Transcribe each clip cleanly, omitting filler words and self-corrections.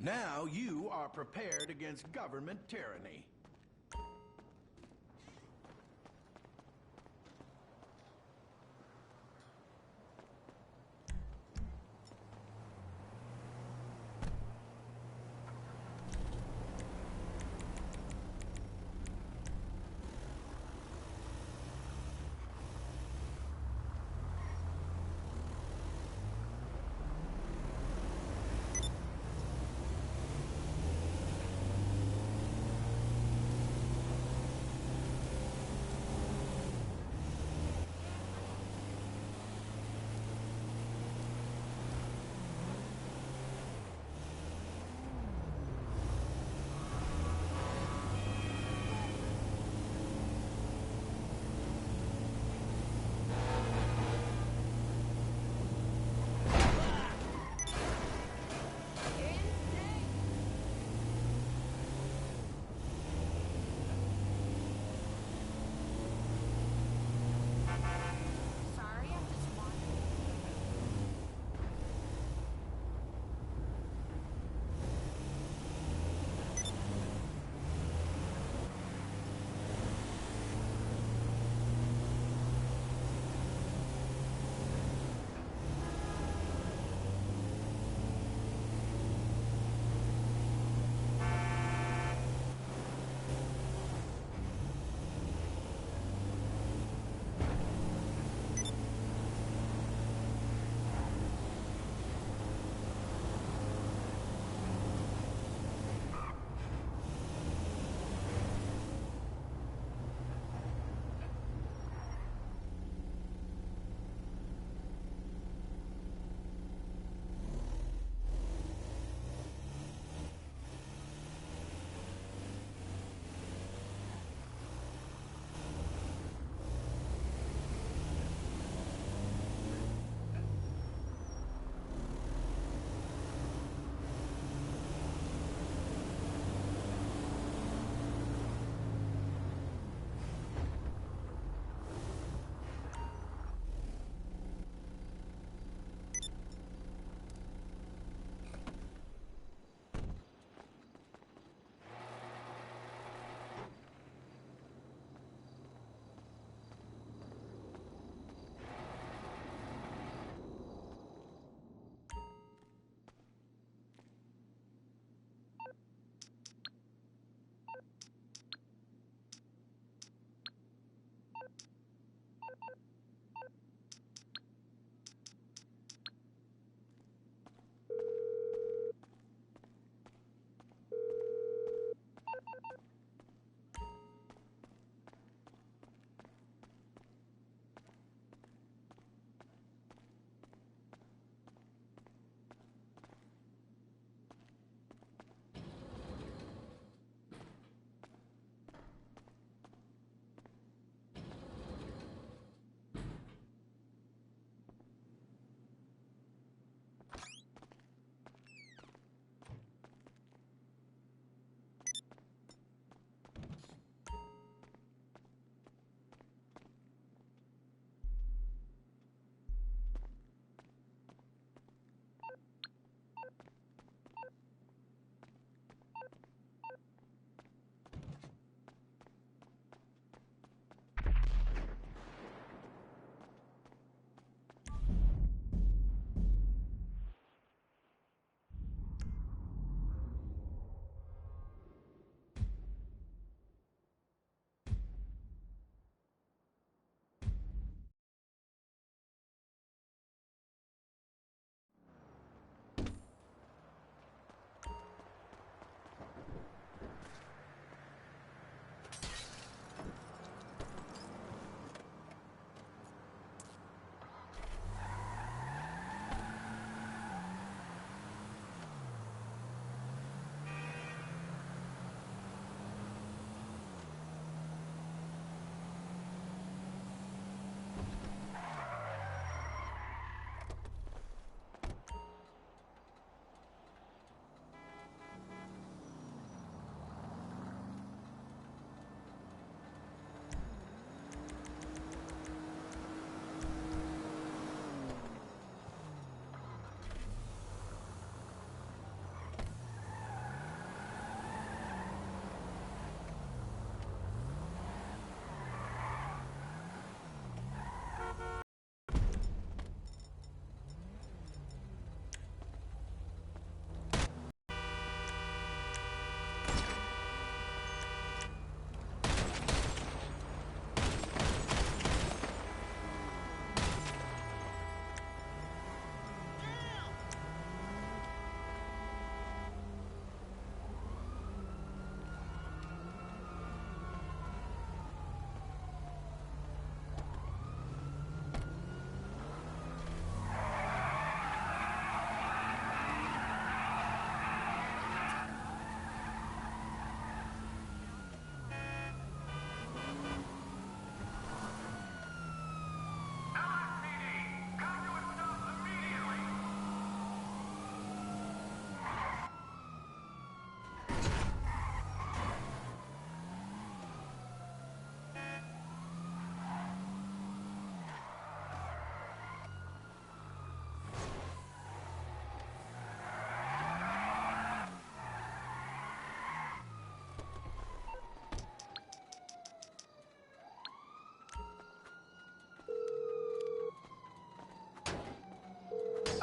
Now you are prepared against government tyranny.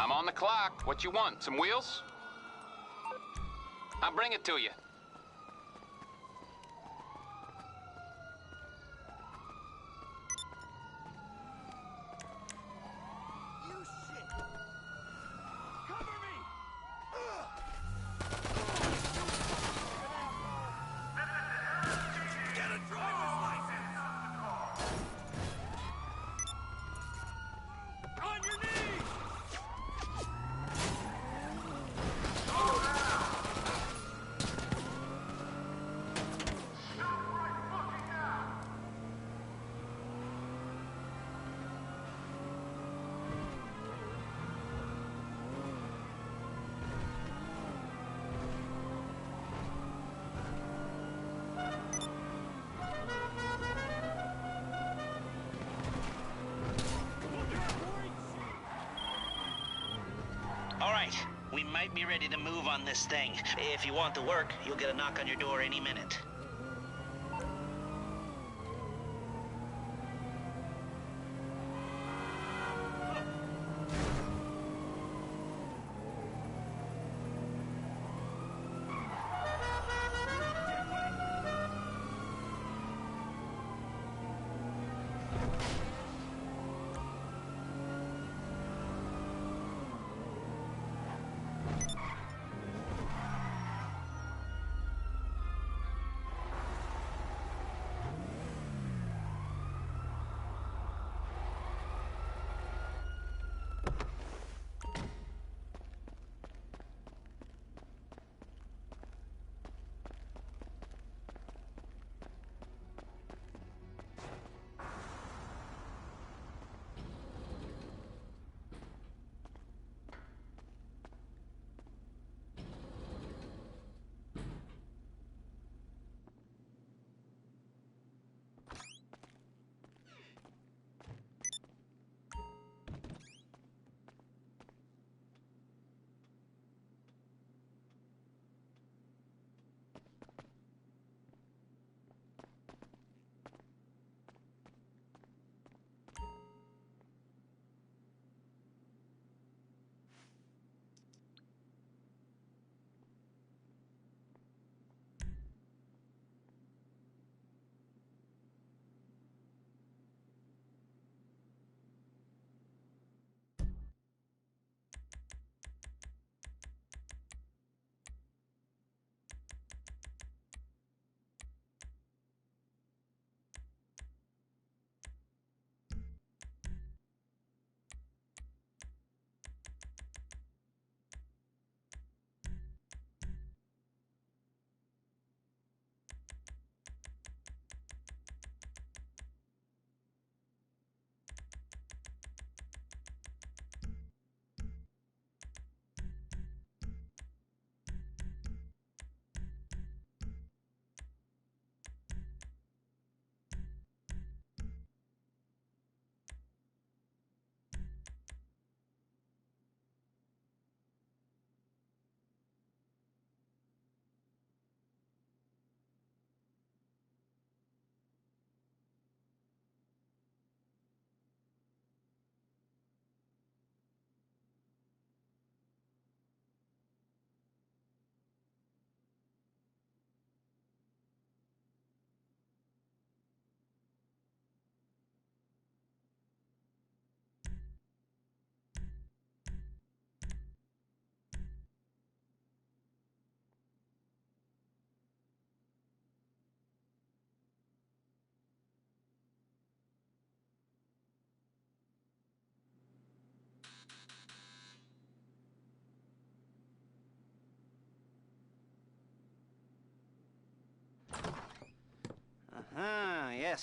I'm on the clock. What you want? Some wheels? I'll bring it to you. All right, we might be ready to move on this thing. If you want to work, you'll get a knock on your door any minute.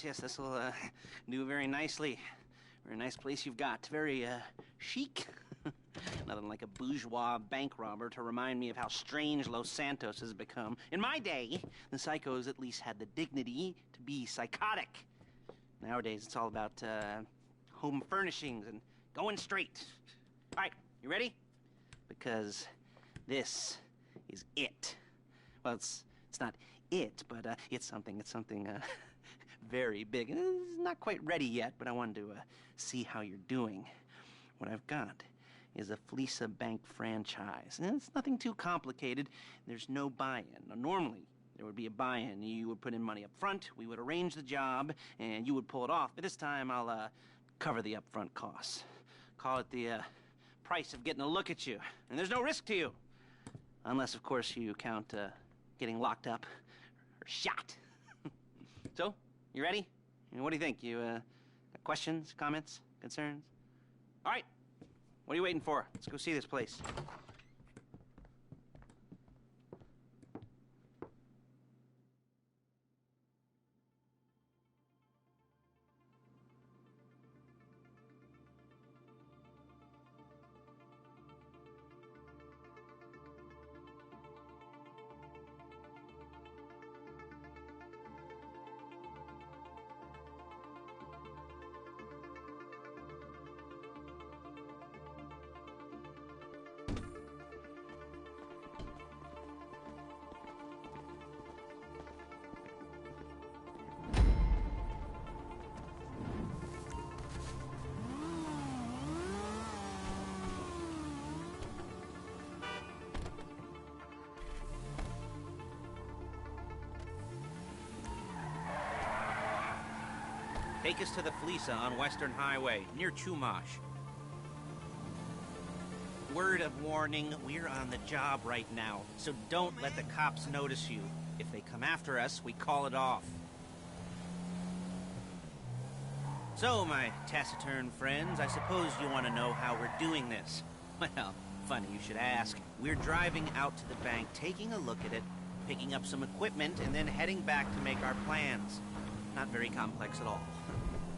Yes, this will do very nicely. Very nice place you've got. Very chic. Nothing like a bourgeois bank robber to remind me of how strange Los Santos has become. In my day, the psychos at least had the dignity to be psychotic. Nowadays, it's all about home furnishings and going straight. All right, you ready? Because this is it. Well, it's not it, but it's something very big. It's not quite ready yet, but I wanted to see how you're doing. What I've got is a Fleeca Bank franchise. And it's nothing too complicated. There's no buy-in. Now, normally, there would be a buy-in. You would put in money up front, we would arrange the job, and you would pull it off. But this time, I'll cover the upfront costs. Call it the price of getting a look at you. And there's no risk to you. Unless, of course, you count getting locked up or shot. So, you ready? What do you think? You got questions, comments, concerns? All right. What are you waiting for? Let's go see this place. Take us to the Fleeca on Western Highway, near Chumash. Word of warning, we're on the job right now, so don't let the cops notice you. If they come after us, we call it off. So, my taciturn friends, I suppose you want to know how we're doing this. Well, funny you should ask. We're driving out to the bank, taking a look at it, picking up some equipment, and then heading back to make our plans. Not very complex at all.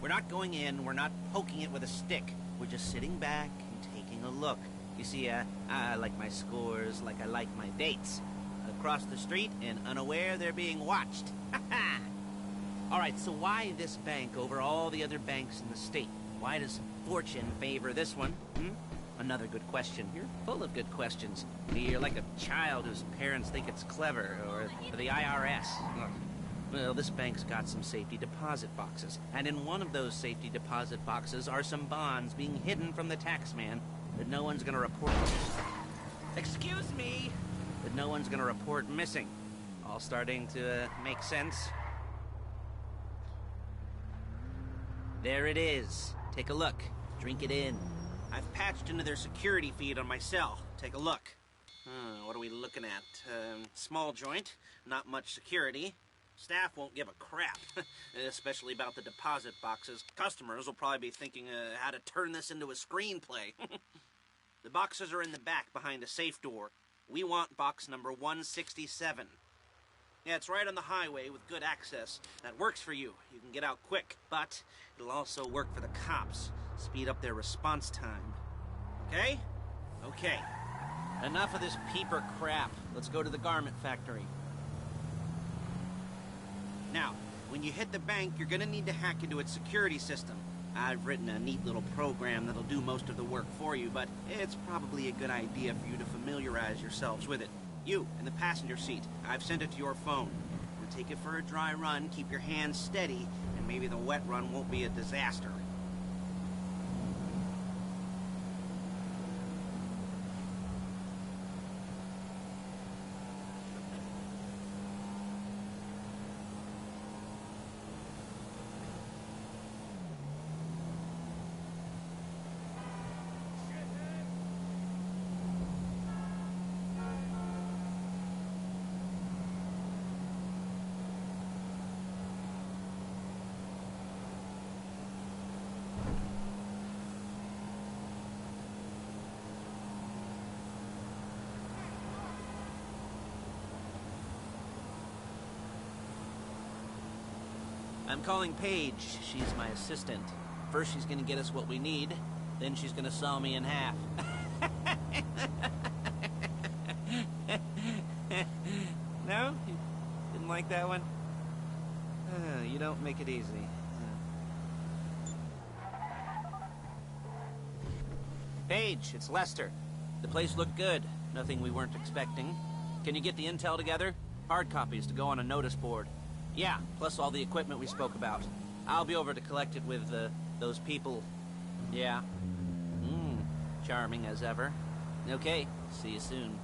We're not going in, we're not poking it with a stick. We're just sitting back and taking a look. You see, I like my scores like I like my dates. Across the street and unaware they're being watched. All right, so why this bank over all the other banks in the state? Why does fortune favor this one? Another good question. You're full of good questions. You're like a child whose parents think it's clever, or the IRS. Well, this bank's got some safety deposit boxes, and in one of those safety deposit boxes are some bonds being hidden from the taxman that no one's gonna report. Excuse me! That no one's gonna report missing. All starting to make sense? There it is. Take a look. Drink it in. I've patched into their security feed on my cell. Take a look. What are we looking at? Small joint, not much security. Staff won't give a crap, especially about the deposit boxes. Customers will probably be thinking how to turn this into a screenplay. The boxes are in the back behind a safe door. We want box number 167. Yeah, it's right on the highway with good access. That works for you. You can get out quick, but it'll also work for the cops. Speed up their response time. Okay? Okay. Enough of this peeper crap. Let's go to the garment factory. Now, when you hit the bank, you're gonna need to hack into its security system. I've written a neat little program that'll do most of the work for you, but it's probably a good idea for you to familiarize yourselves with it. You, in the passenger seat, I've sent it to your phone. We'll take it for a dry run, keep your hands steady, and maybe the wet run won't be a disaster. I'm calling Paige. She's my assistant. First she's gonna get us what we need, then she's gonna saw me in half. No? You didn't like that one? You don't make it easy. Paige, it's Lester. The place looked good. Nothing we weren't expecting. Can you get the intel together? Hard copies to go on a notice board. Yeah, plus all the equipment we spoke about. I'll be over to collect it with, those people. Yeah. Charming as ever. Okay, see you soon.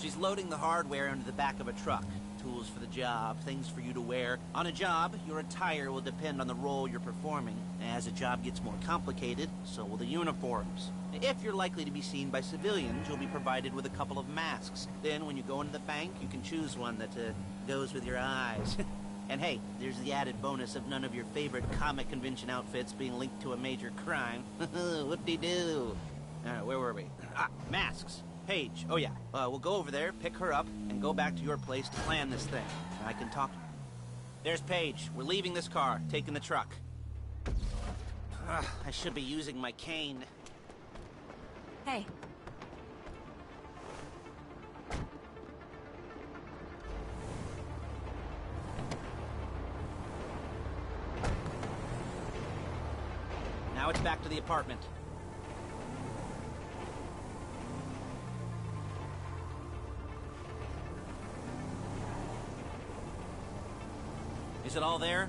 She's loading the hardware into the back of a truck. Tools for the job, things for you to wear. On a job, your attire will depend on the role you're performing. As a job gets more complicated, so will the uniforms. If you're likely to be seen by civilians, you'll be provided with a couple of masks. Then, when you go into the bank, you can choose one that goes with your eyes. And hey, there's the added bonus of none of your favorite comic convention outfits being linked to a major crime. Whoop-de-doo. Alright, where were we? Masks. Paige. Oh, yeah. We'll go over there, pick her up, and go back to your place to plan this thing. I can talk. There's Paige. We're leaving this car, taking the truck. I should be using my cane. Hey. Now it's back to the apartment. Is it all there?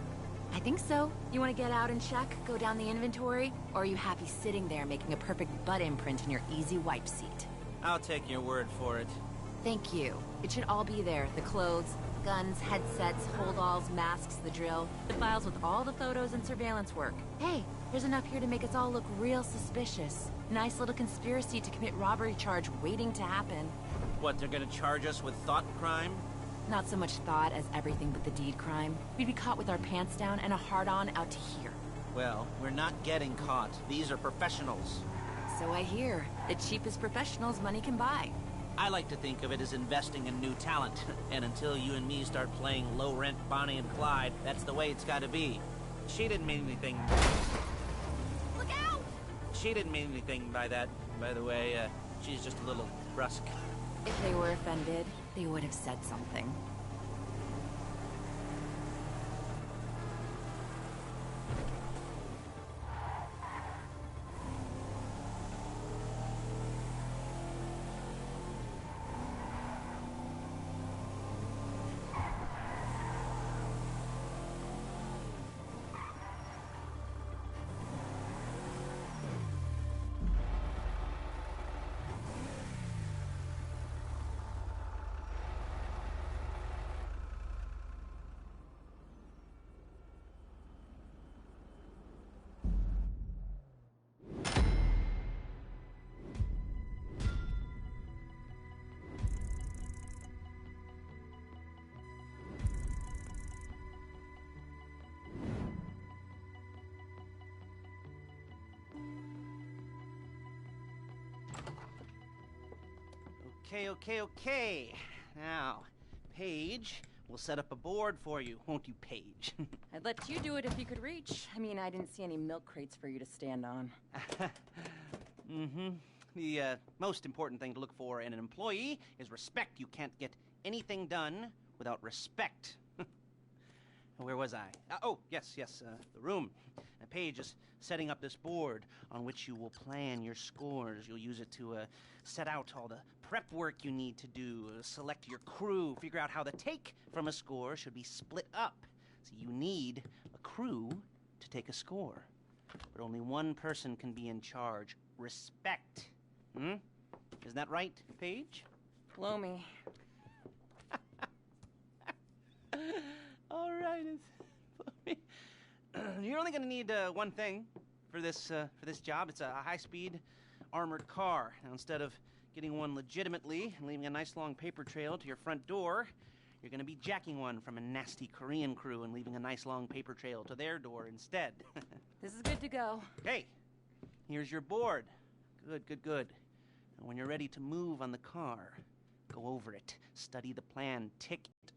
I think so. You want to get out and check, go down the inventory? Or are you happy sitting there making a perfect butt imprint in your easy wipe seat? I'll take your word for it. Thank you. It should all be there. The clothes, guns, headsets, holdalls, masks, the drill. The files with all the photos and surveillance work. Hey, there's enough here to make us all look real suspicious. Nice little conspiracy to commit robbery charge waiting to happen. What, they're gonna charge us with thought crime? Not so much thought as everything but the deed crime. We'd be caught with our pants down and a hard-on out to here. Well, we're not getting caught. These are professionals. So I hear. The cheapest professionals money can buy. I like to think of it as investing in new talent. And until you and me start playing low-rent Bonnie and Clyde, that's the way it's gotta be. She didn't mean anything. Look out! She didn't mean anything by that, by the way. She's just a little brusque. If they were offended, they would have said something. Okay. Now, Paige, we'll set up a board for you, won't you, Paige? I'd let you do it if you could reach. I mean, I didn't see any milk crates for you to stand on. The most important thing to look for in an employee is respect. You can't get anything done without respect. Where was I? Yes, the room. Paige is setting up this board on which you will plan your scores. You'll use it to set out all the prep work you need to do, select your crew, figure out how the take from a score should be split up. So you need a crew to take a score. But only one person can be in charge. Respect. Isn't that right, Paige? Blow me. All right. You're only going to need one thing for this job. It's a high-speed armored car. Now, instead of getting one legitimately and leaving a nice long paper trail to your front door, you're going to be jacking one from a nasty Korean crew and leaving a nice long paper trail to their door instead. This is good to go. Hey, here's your board. Good. And when you're ready to move on the car, go over it, study the plan, tick it